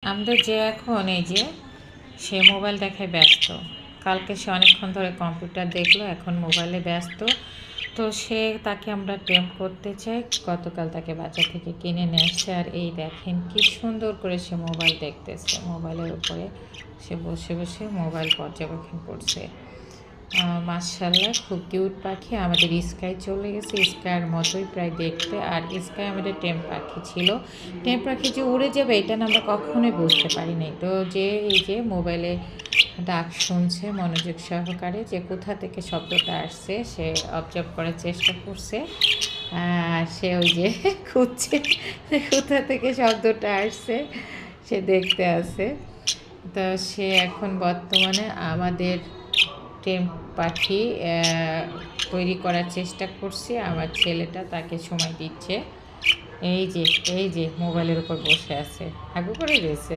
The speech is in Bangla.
আমাদের যে এখন এই যে সে মোবাইল দেখায় ব্যস্ত। কালকে সে অনেকক্ষণ ধরে কম্পিউটার দেখলো, এখন মোবাইলে ব্যস্ত। তো তাকে আমরা টেম্প করতে চাই। গতকাল তাকে বাজার থেকে কিনে নিয়ে আসছে, আর এই দেখেন কি সুন্দর করে সে মোবাইল দেখতেছে। মোবাইলের উপরে সে বসে বসে মোবাইল পর্যবেক্ষণ করছে। মাশাআল্লাহ, খুব কিউট পাখি। আমাদের স্কাই চলে গেছে, স্কাইয়ের মতোই প্রায় দেখতে। আর স্কাই আমাদের টেম পাখি ছিল। টেম পাখি যে উড়ে যাবে এটা না আমরা কখনোই বুঝতে পারি নাই। তো যে এই যে মোবাইলে ডাক শুনছে মনোযোগ সহকারে, যে কোথা থেকে শব্দটা আসছে সে অবজার্ভ করার চেষ্টা করছে। সে ওই যে খুঁজছে কোথা থেকে শব্দটা আসছে, সে দেখতে আছে। তো সে এখন বর্তমানে আমাদের টেম পাখি তৈরি করার চেষ্টা করছি। আমার ছেলেটা তাকে সময় দিচ্ছে। এই যে মোবাইলের উপর বসে আছে, হাগু করে রয়েছে।